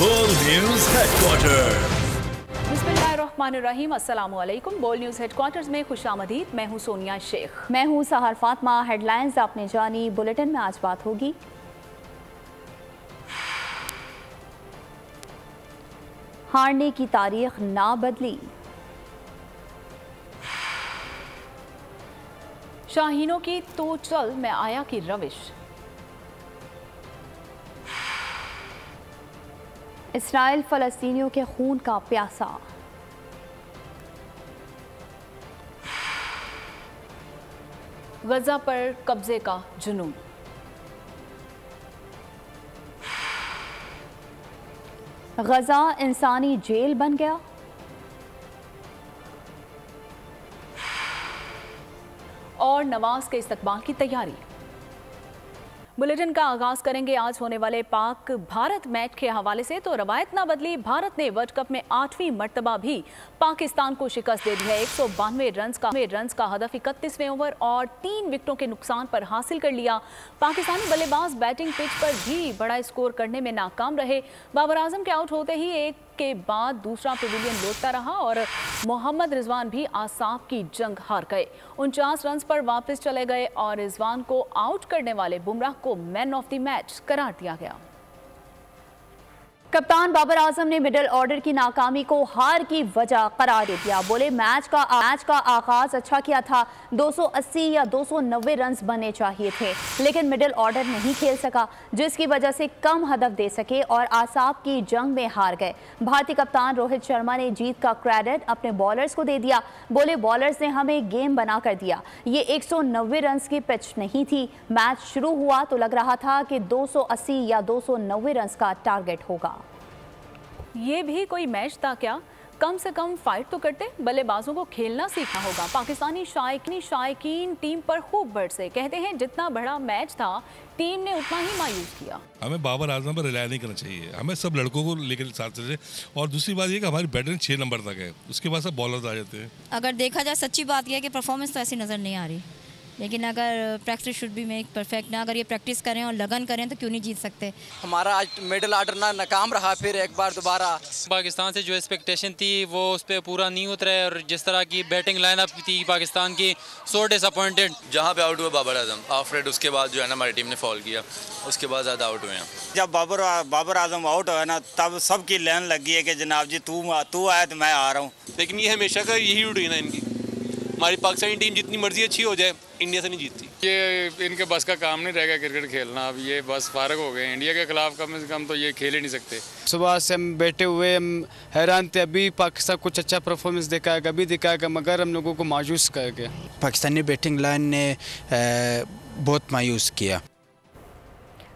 बोल news headquarter. बिस्मिल्लाहिर्रहमानिर्रहीम, अस्सलाम वालेकुम। बोल न्यूज हेडक्वार्टर्स में खुशामदीद। मैं हूं सोनिया शेख। मैं हूं सहर फातिमा। हेडलाइंस आपने जानी। बुलेटिन में आज बात होगी हारने की तारीख ना बदली, शाहीनों की तो चल मैं आया की रविश, इसराइल फलस्तीनियों के खून का प्यासा, गजा पर कब्जे का जुनून, गजा इंसानी जेल बन गया, और नवाज के इस्तकबाल की तैयारी। बुलेटिन का आगाज करेंगे आज होने वाले पाक भारत मैच के हवाले से। तो रवायत ना बदली, भारत ने वर्ल्ड कप में 8वीं मर्तबा भी पाकिस्तान को शिकस्त दे दी है। 192 रन्स का हदफ 31वें ओवर और 3 विकेटों के नुकसान पर हासिल कर लिया। पाकिस्तानी बल्लेबाज बैटिंग पिच पर भी बड़ा स्कोर करने में नाकाम रहे। बाबर आजम के आउट होते ही एक के बाद दूसरा पवेलियन लौटता रहा और मोहम्मद रिजवान भी आसाफ की जंग हार गए। 49 रन पर वापस चले गए और रिजवान को आउट करने वाले बुमराह को मैन ऑफ द मैच करार दिया गया। कप्तान बाबर आजम ने मिडिल ऑर्डर की नाकामी को हार की वजह करार दे दिया। बोले मैच का आगाज अच्छा किया था, 280 या 290 रन बनने चाहिए थे, लेकिन मिडिल ऑर्डर नहीं खेल सका, जिसकी वजह से कम हदफ दे सके और आसाफ की जंग में हार गए। भारतीय कप्तान रोहित शर्मा ने जीत का क्रेडिट अपने बॉलर्स को दे दिया। बोले बॉलर्स ने हमें गेम बना कर दिया, ये 190 रन की पिच नहीं थी। मैच शुरू हुआ तो लग रहा था कि 280 या 290 रन का टारगेट होगा। ये भी कोई मैच था क्या? कम से कम फाइट तो करते। बल्लेबाजों को खेलना सीखना होगा। पाकिस्तानी शायकीन टीम पर खूब बरसे। कहते हैं जितना बड़ा मैच था टीम ने उतना ही मायूस किया। हमें बाबर आजम पर रिलाय नहीं करना चाहिए, हमें सब लड़कों को लेकर साथ चले। और दूसरी बात ये कि हमारी बैटिंग 6 नंबर तक है, उसके बाद सब बॉलर्स आ जाते हैं। अगर देखा जाए सच्ची बात यह है कि परफॉर्मेंस तो ऐसी नज़र नहीं आ रही, लेकिन अगर practice should be make perfect ना, अगर ये प्रैक्टिस करें और लगन करें तो क्यों नहीं जीत सकते। हमारा आज मिडिल ऑर्डर ना नाकाम रहा, फिर एक बार दोबारा पाकिस्तान से जो एक्सपेक्टेशन थी वो उस पर पूरा नहीं उतरा है, और जिस तरह की बैटिंग लाइनअप थी पाकिस्तान की, सो डिसअपॉइंटेड। जहाँ पे आउट हुआ बाबर आजम आफ्टर उसके बाद जो है ना हमारी टीम ने फॉल किया, उसके बाद ज़्यादा आउट हुए हैं। जब बाबर आजम आउट हुआ ना तब सबकी लाइन लगी है कि जनाब जी तू आया तो मैं आ रहा हूँ। लेकिन ये हमेशा का यही रूटीन है इनकी। हमारी पाकिस्तानी टीम जितनी मर्जी अच्छी हो जाए, इंडिया से नहीं जीतती। ये इनके बस का काम नहीं रहेगा क्रिकेट खेलना, अब ये बस फारग हो गए। इंडिया के खिलाफ कम से कम तो ये खेल ही नहीं सकते। सुबह से हम बैठे हुए हम हैरान थे, अभी पाकिस्तान कुछ अच्छा परफॉर्मेंस दिखाएगा, अभी दिखाएगा, मगर हम लोगों को मायूस कर गया। पाकिस्तानी बैटिंग लाइन ने बहुत मायूस किया।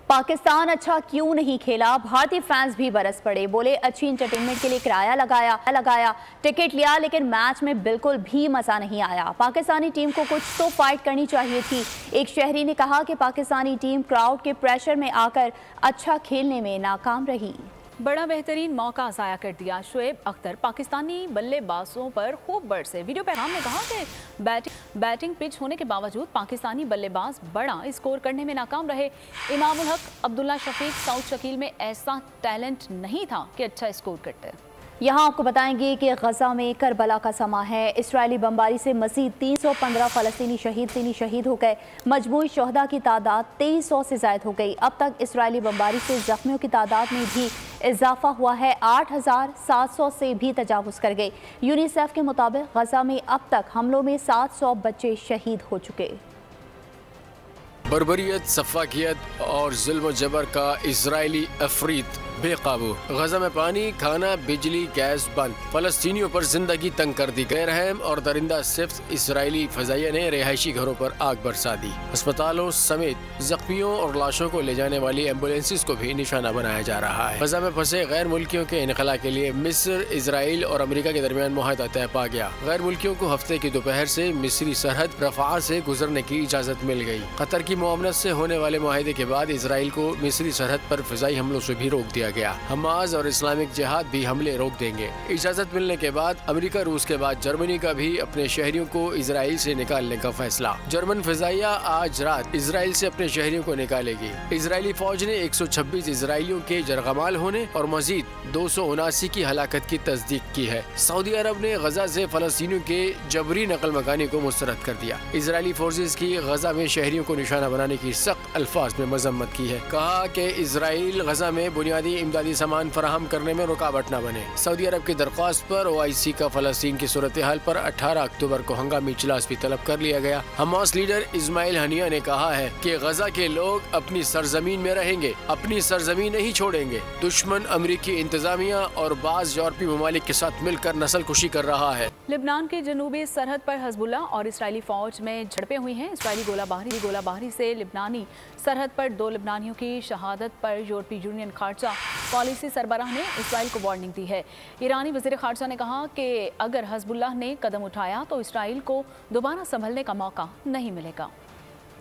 पाकिस्तान अच्छा क्यों नहीं खेला? भारतीय फैंस भी बरस पड़े। बोले अच्छी एंटरटेनमेंट के लिए किराया लगाया, टिकट लिया, लेकिन मैच में बिल्कुल भी मजा नहीं आया। पाकिस्तानी टीम को कुछ तो फाइट करनी चाहिए थी। एक शहरी ने कहा कि पाकिस्तानी टीम क्राउड के प्रेशर में आकर अच्छा खेलने में नाकाम रही। बड़ा बेहतरीन मौका ज़ाया कर दिया। शुएब अख्तर पाकिस्तानी बल्लेबाजों पर खूब बरसे। वीडियो पैगाम में कहा कि बैटिंग पिच होने के बावजूद पाकिस्तानी बल्लेबाज बड़ा स्कोर करने में नाकाम रहे। इमाम उल हक, अब्दुल्ला शफीक, साउथ शकील में ऐसा टैलेंट नहीं था कि अच्छा स्कोर करते। यहाँ आपको बताएंगे कि गजा में करबला का समा है। इसराइली बमबारी से मज़ीद 315 फ़लस्तीनी शहीद हो गए। मजमूई शहदा की तादाद 2300 से ज़ायद हो गई। अब तक इसराइली बमबारी से ज़ख्मियों की तादाद में भी इजाफा हुआ है, 8700 से भी तजावुज़ कर गई। यूनिसेफ के मुताबिक गजा में अब तक हमलों में 700 बच्चे शहीद हो चुके। बर्बरियत, सफाकियत और जुल्म जबर का इजरायली अफरीत बेकाबू। गजा में पानी, खाना, बिजली, गैस बंद। फलस्तीनियों पर जिंदगी तंग कर दी। गैरहम और दरिंदा सिफ्त इसराइली फजाइया ने रिहायशी घरों पर आग बरसा दी। अस्पतालों समेत जख्मियों और लाशों को ले जाने वाली एम्बुलेंसेस को भी निशाना बनाया जा रहा है। गजा में फंसे गैर मुल्कियों के इनखला के लिए मिस्र, इसराइल और अमेरिका के दरमियान मुआहदा तय पा गया। गैर मुल्कियों को हफ्ते की दोपहर से मिस्री सरहद रफा से गुजरने की इजाजत मिल गई। कतर की मुआवनत से होने वाले मुआहदे के बाद इसराइल को मिस्री सरहद पर फिजाई हमलों से भी रोक दिया किया गया। हमास और इस्लामिक जिहाद भी हमले रोक देंगे। इजाजत मिलने के बाद अमेरिका, रूस के बाद जर्मनी का भी अपने शहरियों को इजराइल से निकालने का फैसला। जर्मन फिजाइया आज रात इजराइल से अपने शहरियों को निकालेगी। इजरायली फौज ने 126 इजरायलियों के जरगमाल होने और मजीद 279 की हलाकत की तस्दीक की है। सऊदी अरब ने गजा से फलस्तीनियों के जबरी नकल मकानी को मुस्तरद कर दिया। इजरायली फोर्सेज की गजा में शहरियों को निशाना बनाने की सख्त अल्फाज में मजम्मत की है। कहा कि इजराइल गजा में बुनियादी इमदादी सामान फराहम करने में रुकावट न बने। सऊदी अरब की दरख्वास्त पर OIC का फलस्तीन की सूरत हाल पर 18 अक्टूबर को हंगामी इजलास भी तलब कर लिया गया। हमास लीडर इस्माइल हनिया ने कहा है कि गजा के लोग अपनी सरजमीन में रहेंगे, अपनी सरजमीन नहीं छोड़ेंगे। दुश्मन अमेरिकी इंतजामिया और बाज यूरोपीय ममालिक के साथ मिलकर नस्ल कुशी कर रहा है। लेबनान की जनूबी सरहद पर हिजबुल्लाह और इसराइली फौज में झड़पें हुई हैं। इसराइली गोलाबारी से लेबनानी सरहद पर 2 लेबनानियों की शहादत पर यूरोपीय यूनियन खारजा पॉलिसी सरबराह ने इसराइल को वार्निंग दी है। ईरानी वज़ीर खारजा ने कहा कि अगर हिजबुल्लाह ने कदम उठाया तो इसराइल को दोबारा संभलने का मौका नहीं मिलेगा।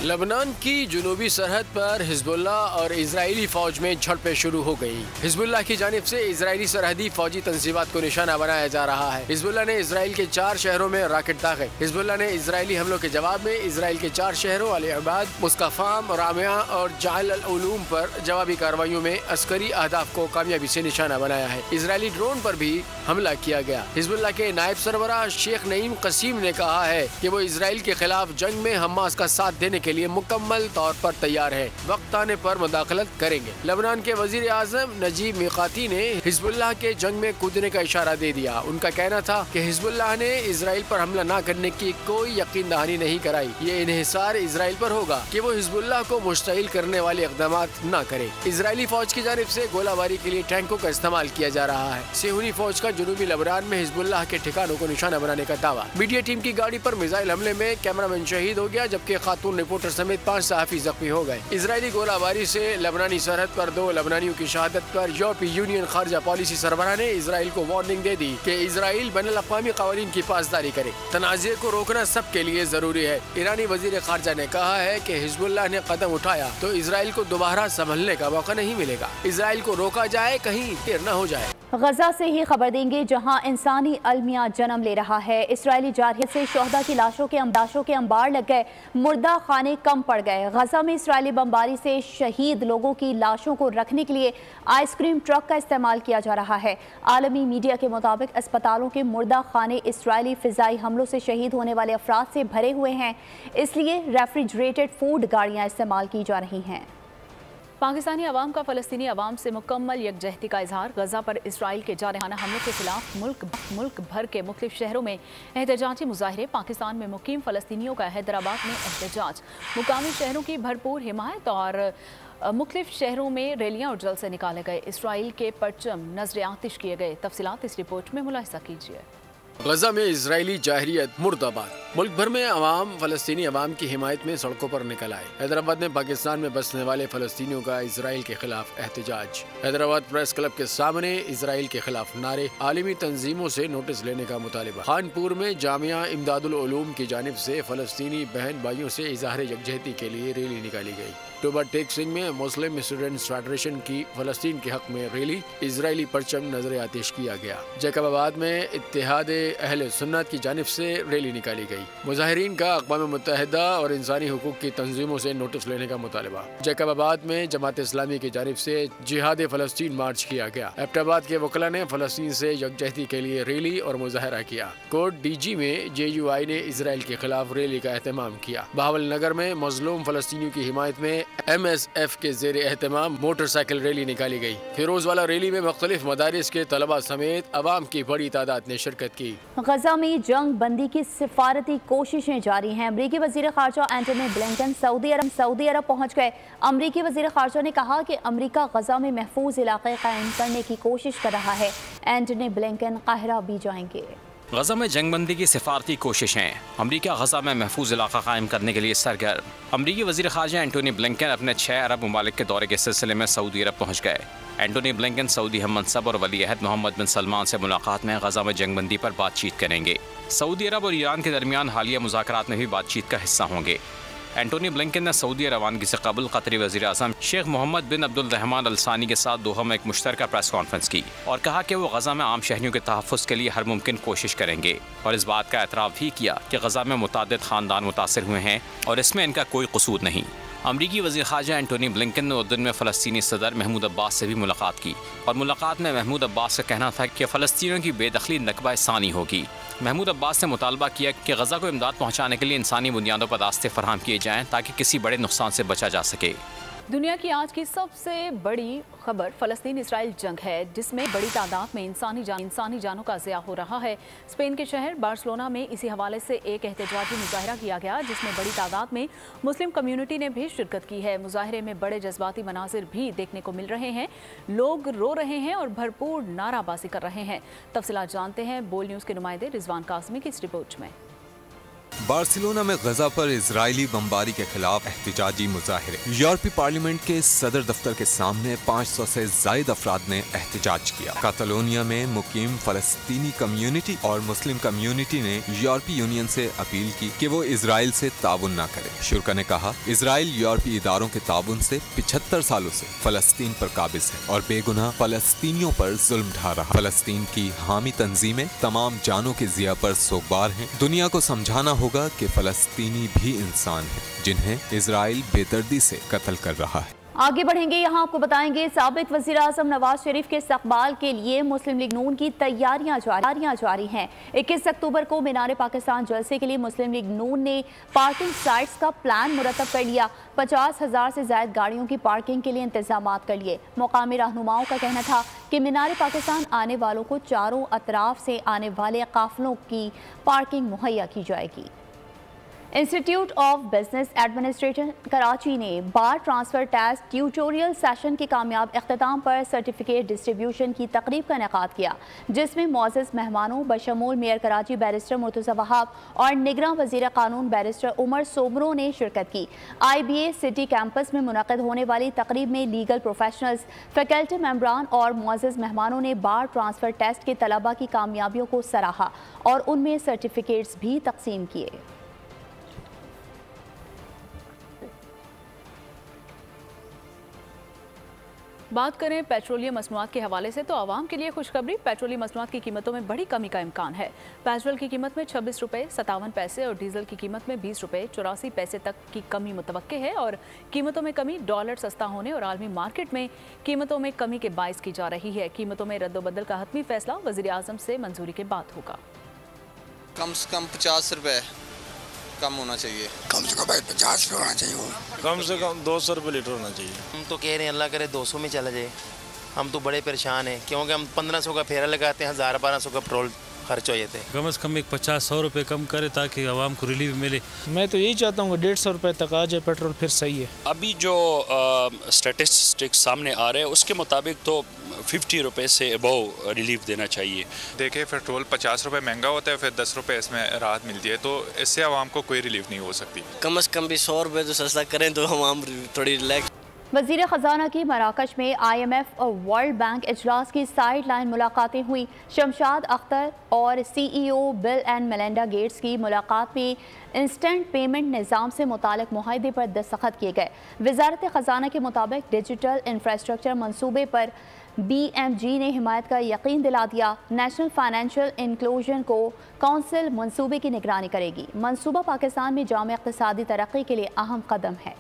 लेबनान की जुनूबी सरहद पर हिजबुल्लाह और इजरायली फौज में झड़पें शुरू हो गई। हिजबुल्लाह की जानिब से इजरायली सरहदी फौजी तंजीमात को निशाना बनाया जा रहा है। हिजबुल्लाह ने इसराइल के 4 शहरों में रॉकेट दागे। हिजबुल्लाह ने इजरायली हमलों के जवाब में इसराइल के 4 शहरों अल-अबाद, मुस्काफाम, रामिया और जाल अल-उलूम पर जवाबी कार्रवाइयों में अस्करी अहदाफ को कामयाबी से निशाना बनाया है। इजरायली ड्रोन पर भी हमला किया गया। हिजबुल्लाह के नायब सरबराह शेख नईम कसीम ने कहा है कि वो इसराइल के खिलाफ जंग में हमास का साथ देने के लिए मुकम्मल तौर पर तैयार है, वक्त आने पर मुदाखलत करेंगे। लेबनान के वजीर आजम नजीब मिकाती ने हिजबुल्लाह के जंग में कूदने का इशारा दे दिया। उनका कहना था कि हिजबुल्लाह ने इसराइल पर हमला न करने की कोई यकीन दहानी नहीं कराई। ये इन्हिसार इसराइल पर होगा कि वो हिजबुल्लाह को मुश्तइल करने वाले इक़दाम न करे। इसराइली फौज की जानिब से गोलाबारी के लिए टैंकों का इस्तेमाल किया जा रहा है। सेहूनी फौज का जनूबी लेबनान में हिजबुल्लाह के ठिकानों को निशाना बनाने का दावा। मीडिया टीम की गाड़ी पर मिसाइल हमले में कैमरामैन शहीद हो गया, जबकि खातून रिपोर्टर समेत 5 सहाफी जख्मी हो गए। इजरायली गोलाबारी से लेबनानी सरहद पर 2 लेबनानियों की शहादत पर यूरोपीय यूनियन खारजा पॉलिसी सरबराह ने इसराइल को वार्निंग दे दी कि इसराइल बैनुल अक़वामी क़वानीन की पासदारी करे। तनाज़े को रोकना सबके लिए जरूरी है। ईरानी वजीर खारजा ने कहा है कि हिजबुल्लाह ने कदम उठाया तो इसराइल को दोबारा संभलने का मौका नहीं मिलेगा। इसराइल को रोका जाए, कहीं देर न हो जाए। गजा से ही खबर देंगे, जहां इंसानी अलमिया जन्म ले रहा है। इसराइली जारहियत से शोहदा की लाशों के अंबार लग गए, मुर्दा खाने कम पड़ गए। गजा में इसराइली बमबारी से शहीद लोगों की लाशों को रखने के लिए आइसक्रीम ट्रक का इस्तेमाल किया जा रहा है। आलमी मीडिया के मुताबिक अस्पतालों के मुर्दा खाने इसराइली फिजाई हमलों से शहीद होने वाले अफराद से भरे हुए हैं, इसलिए रेफ्रिजरेटेड फूड गाड़ियाँ इस्तेमाल की जा रही हैं। पाकिस्तानी अवाम का फ़लस्तीनी अवाम से मुकम्मल यकजहती का इजहार। गजा पर इसराइल के जारहाना हमलों के खिलाफ मुल्क भर के मुख्तलिफ शहरों में एहतजाजी मुजाहरे। पाकिस्तान में मुकीम फ़लस्तीनियों का हैदराबाद में एहतजाज। मुकामी शहरों की भरपूर हिमायत और मुख्तलिफ शहरों में रैलियाँ और जलसे निकाले गए। इसराइल के परचम नजर आतिश किए गए। तफसीलात इस रिपोर्ट में मुलाहिजा कीजिए। गजा में इजरायली जाहिरियत मुर्दाबाद। मुल्क भर में अवाम फ़लस्तीनी अवाम की हिमायत में सड़कों पर निकल आए। हैदराबाद में पाकिस्तान में बसने वाले फ़लस्तीनियों का इसराइल के खिलाफ एहतजाज। हैदराबाद प्रेस क्लब के सामने इसराइल के खिलाफ नारे। आलमी तंजीमों से नोटिस लेने का मुतालिबा। खानपुर में जामिया इमदादुल उलूम की जानिब से फ़लस्तीनी बहन भाइयों से इज़हार यकजहती के लिए रैली निकाली गई। अक्टूबर टेक सिंह में मुस्लिम स्टूडेंट्स फेडरेशन की फ़लस्तीन के हक में रैली। इजरायली परचम नजर आतिश किया गया। जैकबाबाद में इत्तेहाद अहले सुन्नत की जानिब से रैली निकाली गई। मुजाहिरीन का अक़वाम मुत्तहिदा और इंसानी हुकूक की तंजीमों से नोटिस लेने का मुतालिबा। जैकबाबाद में जमात इस्लामी की जानिब से जिहाद फ़लस्तीन मार्च किया गया। एबटाबाद के वकला ने फ़लस्तीन से यकजहती के लिए रैली और मुजाहरा किया। कोट DG में JUI ने इसराइल के खिलाफ रैली का एहतमाम किया। बहावल नगर में मजलूम फ़लस्तीनियों की हिमायत में MSF के ज़ेर एहतमाम मोटरसाइकिल रैली निकाली गई। फिरोजवाला रैली में मुख्तलिफ मदारिस के तलबा समेत अवाम की बड़ी तादाद ने शिरकत की। गजा में जंग बंदी की सिफारती कोशिशें जारी हैं। अमरीकी वज़ीर ख़ारजा एंटनी ब्लिंकन सऊदी अरब पहुँच गए। अमरीकी वज़ीर ख़ारजा ने कहा कि अमरीका गजा में महफूज इलाक़े कायम करने की कोशिश कर रहा है। एंटनी ब्लिंकन काहिरा भी जाएंगे। गजा में जंगबंदी की सिफारती कोशिशें। अमरीका गजा में महफूज इलाका कायम करने के लिए सरगर्म। अमरीकी वज़ीर ख़ारजा एंटनी ब्लिंकन अपने 6 अरब ममालिक के दौरे के सिलसिले में सऊदी अरब पहुँच गए। एंटनी ब्लिंकन सऊदी हम मनसब और वली अहद मोहम्मद बिन सलमान से मुलाकात में गजा में जंगबंदी पर बातचीत करेंगे। सऊदी अरब और ईरान के दरमियान हालिया मुज़ाकरात में भी बातचीत का हिस्सा होंगे। एंटोनी ब्लिंकन ने सऊदी रवानगी से कबल कतरी वज़ीर आज़म शेख मोहम्मद बिन अब्दुल रहमान अल सानी के साथ दोहा में एक मुश्तरका प्रेस कॉन्फ्रेंस की और कहा कि वो गजा में आम शहरियों के तहफ़्फ़ुज़ के लिए हर मुमकिन कोशिश करेंगे और इस बात का एतराफ़ भी किया कि गजा में मुताद्दिद ख़ानदान मुतासिर हुए हैं और इसमें इनका कोई कसूर नहीं। अमरीकी वज़ीर ख़ारजा एंटोनी ब्लिंकन ने उर्दन में फ़लस्तीनी सदर महमूद अब्बास से भी मुलाकात की और मुलाकात में महमूद अब्बास का कहना था कि फ़लस्तीनियों की बेदखली नकबा सानी होगी। महमूद अब्बास ने मुतालबा किया कि गजा को इमदाद पहुँचाने के लिए इंसानी बुनियादों पर रास्ते फराहम किए जाएँ ताकि किसी बड़े नुकसान से बचा जा सके। दुनिया की आज की सबसे बड़ी खबर फ़लस्तीन इसराइल जंग है, जिसमें बड़ी तादाद में इंसानी जानों का ज़िया हो रहा है। स्पेन के शहर बार्सिलोना में इसी हवाले से एक एहतजाजी मुजाहरा किया गया, जिसमें बड़ी तादाद में मुस्लिम कम्युनिटी ने भी शिरकत की है। मुजाहरे में बड़े जज्बाती मनाजिर भी देखने को मिल रहे हैं। लोग रो रहे हैं और भरपूर नाराबाजी कर रहे हैं। तफसीलात जानते हैं बोल न्यूज़ के नुमाइंदे रिजवान कासमी की इस रिपोर्ट में। बार्सिलोना में गजा पर इजरायली बमबारी के खिलाफ एहतजाजी मुजाहिरे। यूरोपीय पार्लियामेंट के सदर दफ्तर के सामने 500 से ज्यादा अफराद ने एहतजाज किया। कातालोनिया में मुकीम फलस्तीनी कम्युनिटी और मुस्लिम कम्युनिटी ने यूरोपीय यूनियन से अपील की कि वो इसराइल से ताउन न करे। शुरा ने कहा, इसराइल यूरोपीय इदारों के ताउन से 75 सालों से फलस्तीन पर काबिज है और बेगुनाह फलस्तीनियों पर जुल्म ढा रहा। फलस्तीन की हामी तंजीमें तमाम जानों के ज़िया पर सोगवार हैं। दुनिया को समझाना होगा कि फलस्तीनी भी इंसान हैं जिन्हें इजराइल बेदर्दी से कत्ल कर रहा है। आगे बढ़ेंगे, यहाँ आपको बताएंगे साबिक वज़ीर आज़म नवाज शरीफ के इस्तकबाल के लिए मुस्लिम लीग नून की तैयारियां जारी हैं। 21 अक्टूबर को मीनार पाकिस्तान जलसे के लिए मुस्लिम लीग नून ने पार्किंग साइट्स का प्लान मुरतब कर लिया। 50,000 से ज्यादा गाड़ियों की पार्किंग के लिए इंतजामात कर लिए। मुकामी रहनुमाओं का कहना था कि मीनार पाकिस्तान आने वालों को चारों अतराफ से आने वाले काफिलों की पार्किंग मुहैया की जाएगी। Institute of business administration Karachi ने बार ट्रांसफ़र टेस्ट ट्यूटोरियल सेशन के कामयाब इख्तिताम पर सर्टिफिकेट डिस्ट्रीब्यूशन की तकरीब का इनेकाद किया, जिसमें मौजूद मेहमानों बशमूल मेयर कराची बैरिस्टर मुर्तज़ा वहाब और निगरान वज़ीर कानून बैरिस्टर उमर सोमरो ने शिरकत की। IBA सिटी कैंपस में मुनक़िद होने वाली तकरीब में लीगल प्रोफेशनल्स, फैकल्टी मेंबरान और मौजूद मेहमानों ने बार ट्रांसफ़र टेस्ट के तलबा की कामयाबियों को सराहा और उनमें सर्टिफिकेट्स भी तकसीम किए। बात करें पेट्रोलियम मसनूआत के हवाले से तो आवाम के लिए खुशखबरी। पेट्रोलियम मसनूआत की कीमतों में बड़ी कमी का इम्कान है। पेट्रोल की कीमत में 26 रुपये 57 पैसे और डीजल की कीमत में 20 रुपये 84 पैसे तक की कमी मुतवक्के है और कीमतों में कमी डॉलर सस्ता होने और आलमी मार्केट में कीमतों में कमी के बाइस की जा रही है। कीमतों में रद्दोबदल का हतमी फैसला वज़ीर आज़म से मंजूरी के बाद होगा। कम से कम 50 रुपये कम होना चाहिए। कम से कम 50 रुपये होना चाहिए। कम से कम 200 रुपये लीटर होना चाहिए। हम तो कह रहे हैं अल्लाह करे 200 में चला जाए। हम तो बड़े परेशान हैं क्योंकि हम 1500 का फेरा लगाते हैं, 1000-1200 का पेट्रोल खर्च हो जाते हैं। कम से कम एक 50-100 रुपये कम करे ताकि आवाम को रिलीफ मिले। मैं तो यही चाहता हूँ 150 रुपये तक आ जाए पेट्रोल, फिर सही है। अभी जो स्टैटिस्टिक्स सामने आ रहे हैं उसके मुताबिक तो 50 रुपये से अबव रिलीफ देना चाहिए। देखिए पेट्रोल 50 रुपये महंगा होता है, फिर 10 रुपये इसमें राहत मिलती है, तो इससे आवाम को कोई रिलीफ नहीं हो सकती। कम से कम भी 100 रुपये तो सस्ता करें तो आवाम थोड़ी रिलैक्स। वज़ीर ख़जाना की मराकश में IMF और वर्ल्ड बैंक इजलास की साइड लाइन मुलाकातें हुई। शमशाद अख्तर और CEO bill and Melinda Gates की मुलाकात में इंस्टेंट पेमेंट निज़ाम से मुतालिक मुआहदे पर दस्तखत किए गए। वज़ारत ख़जाना के मुताबिक डिजिटल इंफ्रास्ट्रक्चर मंसूबे पर BMG ने हिमायत का यकीन दिला दिया। नेशनल फाइनेंशियल इंक्लूजन को कौंसिल मंसूबे की निगरानी करेगी। मंसूबा पाकिस्तान में जामे इक़्तिसादी तरक्की के लिए अहम कदम है।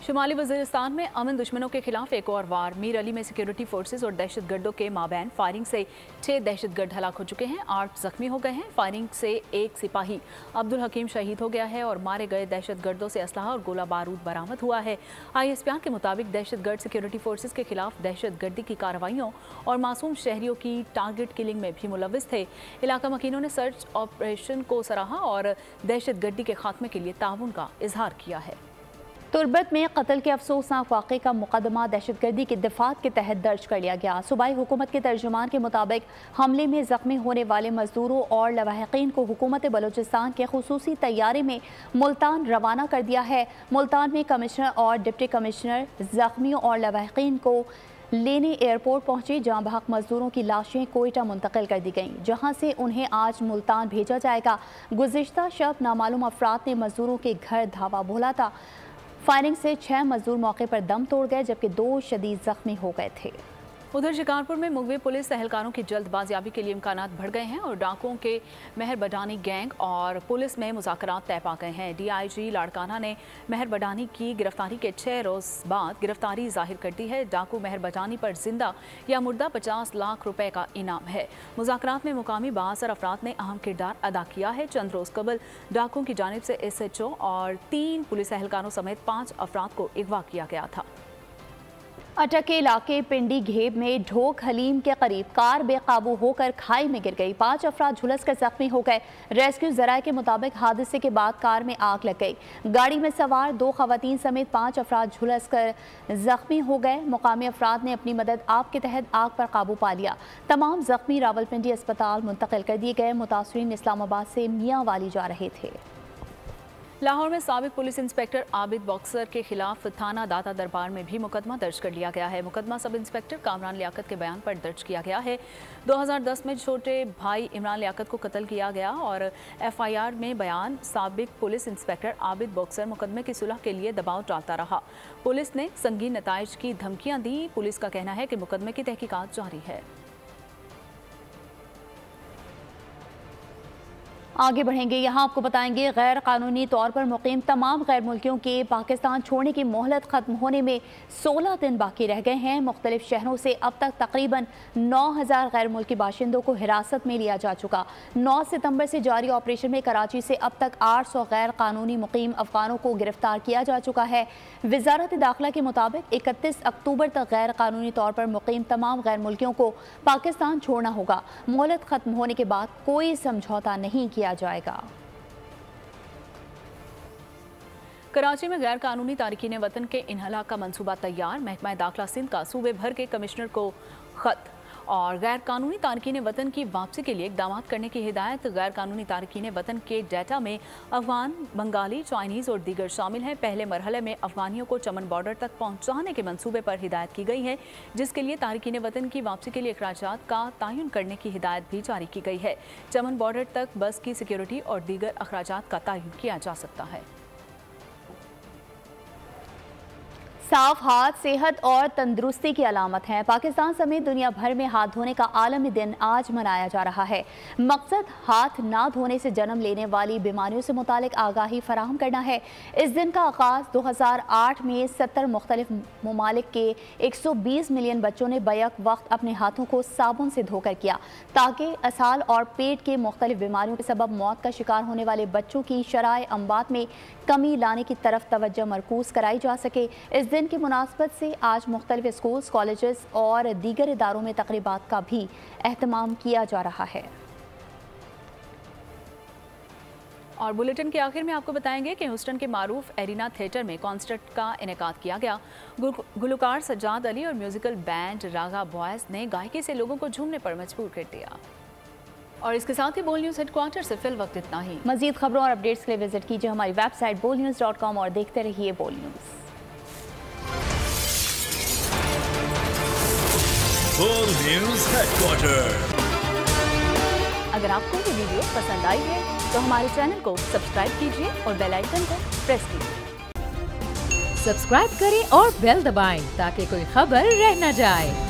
शुमाली वज़ीरिस्तान में अमन दुश्मनों के खिलाफ एक और वार। मीर अली में सिक्योरिटी फोर्सेस और दहशतगर्दों के माबैन फायरिंग से 6 दहशतगर्द हलाक हो चुके हैं, 8 जख्मी हो गए हैं। फायरिंग से एक सिपाही अब्दुल हकीम शहीद हो गया है और मारे गए दहशतगर्दों से असलहा और गोला बारूद बरामद हुआ है। ISPR के मुताबिक दहशतगर्द सिक्योरिटी फोर्सेस के खिलाफ दहशतगर्दी की कार्रवाइयों और मासूम शहरियों की टारगेट किलिंग में भी मुलविस थे। इलाका मकीनों ने सर्च ऑपरेशन को सराहा और दहशतगर्दी के खात्मे के लिए ताउन का इजहार किया है। तुर्बत में कत्ल के अफसोसनाक वाक़े का मुकदमा दहशतगर्दी के दफात के तहत दर्ज कर लिया गया। सूबाई हुकूमत के तर्जुमान के मुताबिक हमले में जख्मी होने वाले मजदूरों और लवाहिकीन को हुकूमत बलूचिस्तान के खुसूसी तैयारे में मुल्तान रवाना कर दिया है। मुल्तान में कमिश्नर और डिप्टी कमिश्नर जख्मियों और लवाहिकीन को लेने एयरपोर्ट पहुंचे। जाँ बहक मजदूरों की लाशें कोयटा मुंतकिल कर दी गईं, जहां से उन्हें आज मुल्तान भेजा जाएगा। गुज़िश्ता शब नामालूम अफराद ने मजदूरों के घर धावा बोला था। फायरिंग से 6 मजदूर मौके पर दम तोड़ गए, जबकि 2 शदीद जख्मी हो गए थे। उधर शिकारपुर में मुगवे पुलिस एहलकारों की जल्द बाजियाबी के लिए इम्कानात बढ़ गए हैं और डाकुओं के मेहर बडानी गैंग और पुलिस में मुज़ाकरात तय पा गए हैं। DIG लाड़काना ने मेहर बडानी की गिरफ्तारी के 6 रोज़ बाद गिरफ्तारी जाहिर कर दी है। डाकू मेहर बडानी पर जिंदा या मुर्दा 50 लाख रुपए का इनाम है। मुज़ाकरात में मुकामी 52 अफराद ने अहम किरदार अदा किया है। चंद रोज़ कबल डाकुओं की जानिब से SHO और 3 पुलिस एहलकारों समेत 5 अफराद को अगवा किया गया था। अटक के इलाके पिंडी घेब में ढोक हलीम के करीब कार बेकाबू होकर खाई में गिर गई। 5 अफराद झुलसकर जख्मी हो गए। रेस्क्यू जराये के मुताबिक हादसे के बाद कार में आग लग गई। गाड़ी में सवार 2 खवातीन समेत 5 अफराद झुलसकर जख्मी हो गए। मुकामी अफराद ने अपनी मदद आप के तहत आग पर काबू पा लिया। तमाम जख्मी रावलपिंडी अस्पताल मुंतकिल कर दिए गए। मुतासरीन इस्लामाबाद से मियाँ वाली जा रहे थे। लाहौर में साबिक पुलिस इंस्पेक्टर आबिद बॉक्सर के खिलाफ थाना दाता दरबार में भी मुकदमा दर्ज कर लिया गया है। मुकदमा सब इंस्पेक्टर कामरान लियाकत के बयान पर दर्ज किया गया है। 2010 में छोटे भाई इमरान लियाकत को कत्ल किया गया और FIR में बयान साबिक पुलिस इंस्पेक्टर आबिद बॉक्सर मुकदमे की सुलह के लिए दबाव डालता रहा। पुलिस ने संगीन नताइज की धमकियां दी। पुलिस का कहना है कि मुकदमे की तहकीकात जारी है। आगे बढ़ेंगे, यहाँ आपको बताएंगे गैर कानूनी तौर पर मुकीम तमाम गैर मुल्कियों के पाकिस्तान छोड़ने की मोहलत ख़त्म होने में 16 दिन बाकी रह गए हैं। मुख्तलिफ शहरों से अब तक तकरीबन 9000 गैर मुल्की बाशिंदों को हिरासत में लिया जा चुका। 9 सितंबर से जारी ऑपरेशन में कराची से अब तक 800 गैर कानूनी मुकीम अफगानों को गिरफ्तार किया जा चुका है। वजारत दाखिला के मुताबिक 31 अक्टूबर तक गैर कानूनी तौर पर मुकीम तमाम गैर मुल्कियों को पाकिस्तान छोड़ना होगा। मोहलत ख़त्म होने के बाद कोई समझौता नहीं किया जाएगा। कराची में गैर कानूनी तारकीन वतन के इन्हला का मंसूबा तैयार। महकमा दाखिला सिंध का सूबे भर के कमिश्नर को खत और गैर कानूनी तारकीन वतन की वापसी के लिए इक़दाम करने की हिदायत। गैर कानूनी तारकीन वतन के डाटा में अफगान, बंगाली, चाइनीज़ और दीगर शामिल हैं। पहले मरहले में अफगानियों को चमन बॉर्डर तक पहुँचाने के मंसूबे पर हिदायत की गई है, जिसके लिए तारकीन वतन की वापसी के लिए अखराजात का तयन करने की हिदायत भी जारी की गई है। चमन बॉर्डर तक बस की सिक्योरिटी और दीगर अखराजात का तयन किया जा सकता है। साफ हाथ सेहत और तंदुरुस्ती की अलामत है। पाकिस्तान समेत दुनिया भर में हाथ धोने का आलमी दिन आज मनाया जा रहा है। मकसद हाथ ना धोने से जन्म लेने वाली बीमारियों से मुतालिक आगाही फराहम करना है। इस दिन का आगाज़ 2008 में 70 मुख्तलिफ ममालिक के 120 मिलियन बच्चों ने बैक वक्त अपने हाथों को साबुन से धोकर किया, ताकि असाल और पेट के मुख्तलिफ बीमारियों के सबब मौत का शिकार होने वाले बच्चों की शराए अम्बात में कमी लाने की तरफ तवज्जो मरकूज कराई जा सके। इस दिन की मुनासबत से आज मुख्तलिफ स्कूल्स, कॉलेजेस और दीगर इदारों में तकरीबात का भी एहतमाम किया जा रहा है। और बुलेटिन के आखिर में आपको बताएंगे कि ह्यूस्टन के मारूफ एरिना थिएटर में कॉन्सर्ट का इनेकाद किया गया। गुलकार सज्जाद अली और म्यूजिकल बैंड रागा बॉयज ने गायकी से लोगों को झूमने पर मजबूर कर दिया। और इसके साथ ही बोल न्यूज़ हेडक्वार्टर से फिल वक्त इतना ही। मजीद खबरों और अपडेट्स के लिए विजिट कीजिए हमारी वेबसाइट bolnews.com और देखते रहिए बोल न्यूज़। बोल न्यूज़ हेडक्वार्टर। अगर आपको ये वीडियो पसंद आई है तो हमारे चैनल को सब्सक्राइब कीजिए और बेल आइकन को प्रेस कीजिए। सब्सक्राइब करें और बेल दबाएं ताकि कोई खबर रह न जाए।